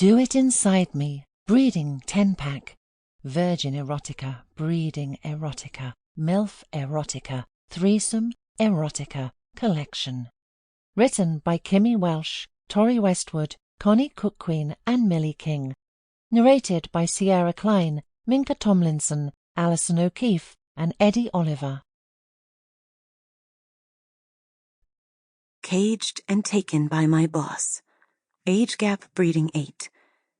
Do It Inside Me, breeding 10-pack. Virgin Erotica, breeding Erotica, Milf Erotica, Threesome Erotica collection. Written by Kimmy Welsh, Tori Westwood, Connie Cuckquean and Millie King. Narrated by Sierra Kline, Minka Tomlinson, Allison O'Keefe and Edie Olliver. Caged and taken by my boss. Age gap breeding 8.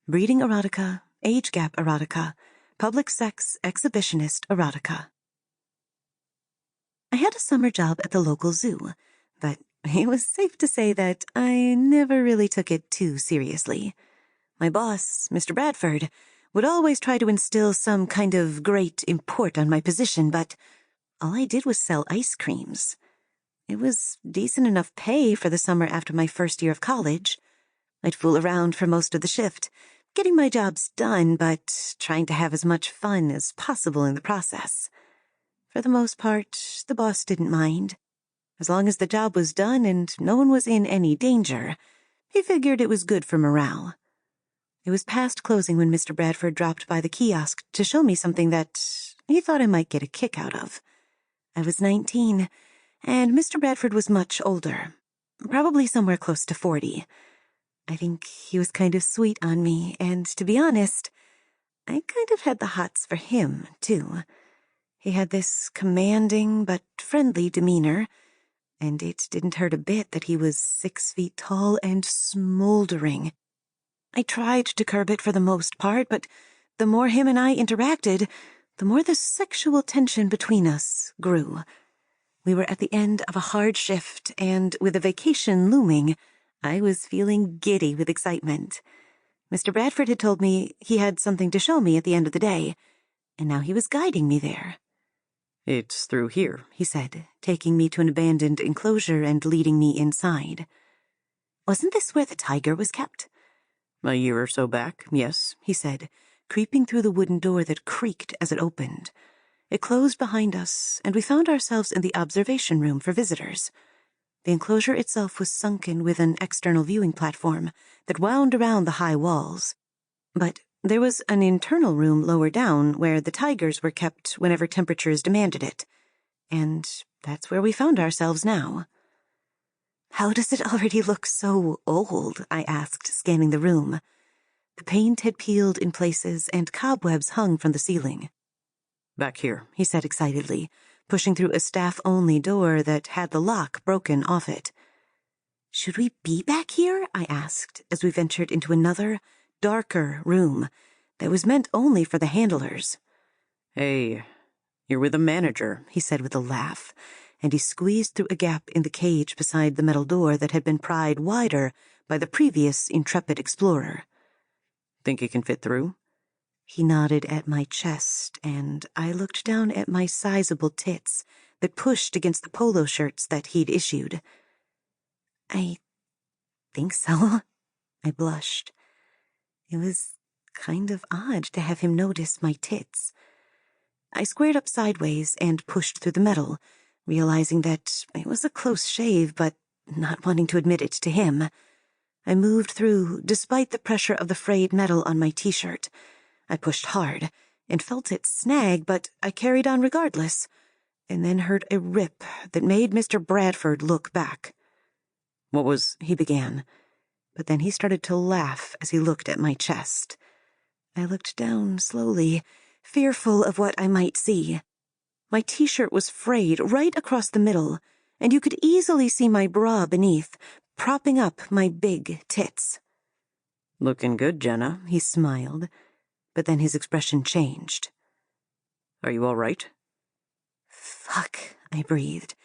Breeding erotica, age gap erotica, public sex exhibitionist erotica. I had a summer job at the local zoo, but it was safe to say that I never really took it too seriously. My boss, Mr. Bradford, would always try to instill some kind of great import on my position, but all I did was sell ice creams. It was decent enough pay for the summer after my first year of college. I'd fool around for most of the shift, getting my jobs done, but trying to have as much fun as possible in the process. For the most part, the boss didn't mind. As long as the job was done and no one was in any danger, he figured it was good for morale. It was past closing when Mr. Bradford dropped by the kiosk to show me something that he thought I might get a kick out of. I was 19, and Mr. Bradford was much older, probably somewhere close to 40. I think he was kind of sweet on me, and to be honest, I kind of had the hots for him, too. He had this commanding but friendly demeanor, and it didn't hurt a bit that he was 6 feet tall and smoldering. I tried to curb it for the most part, but the more him and I interacted, the more the sexual tension between us grew. We were at the end of a hard shift, and with a vacation looming, I was feeling giddy with excitement. Mr. Bradford had told me he had something to show me at the end of the day, and now he was guiding me there. "It's through here," he said, taking me to an abandoned enclosure and leading me inside. "Wasn't this where the tiger was kept?" "A year or so back, yes," he said, creeping through the wooden door that creaked as it opened. It closed behind us, and we found ourselves in the observation room for visitors. The enclosure itself was sunken with an external viewing platform that wound around the high walls. But there was an internal room lower down where the tigers were kept whenever temperatures demanded it. And that's where we found ourselves now. "How does it already look so old?" I asked, scanning the room. The paint had peeled in places and cobwebs hung from the ceiling. "Back here," he said excitedly, pushing through a staff-only door that had the lock broken off it. "Should we be back here?" I asked, as we ventured into another, darker room that was meant only for the handlers. "Hey, you're with a manager," he said with a laugh, and he squeezed through a gap in the cage beside the metal door that had been pried wider by the previous intrepid explorer. "Think you can fit through?" He nodded at my chest, and I looked down at my sizable tits that pushed against the polo shirts that he'd issued. "I think so." I blushed. It was kind of odd to have him notice my tits. I squared up sideways and pushed through the metal, realizing that it was a close shave, but not wanting to admit it to him. I moved through, despite the pressure of the frayed metal on my t-shirt. I pushed hard and felt it snag, but I carried on regardless, and then heard a rip that made Mr. Bradford look back. "What was—" he began, but then he started to laugh as he looked at my chest. I looked down slowly, fearful of what I might see. My t-shirt was frayed right across the middle, and you could easily see my bra beneath, propping up my big tits. "Looking good, Jenna," he smiled, but then his expression changed. "Are you all right?" "Fuck," I breathed,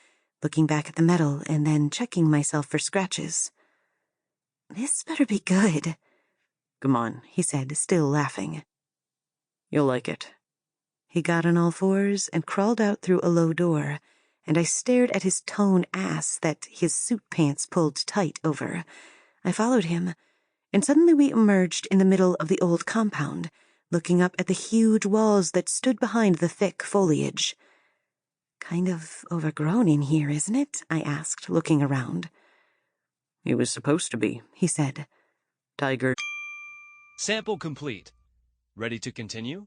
looking back at the metal and then checking myself for scratches. "This better be good." "Come on," he said, still laughing. "You'll like it." He got on all fours and crawled out through a low door, and I stared at his toned ass that his suit pants pulled tight over. I followed him, and suddenly we emerged in the middle of the old compound, looking up at the huge walls that stood behind the thick foliage. "Kind of overgrown in here, isn't it?" I asked, looking around. "It was supposed to be," he said. "Tiger..." Sample complete. Ready to continue?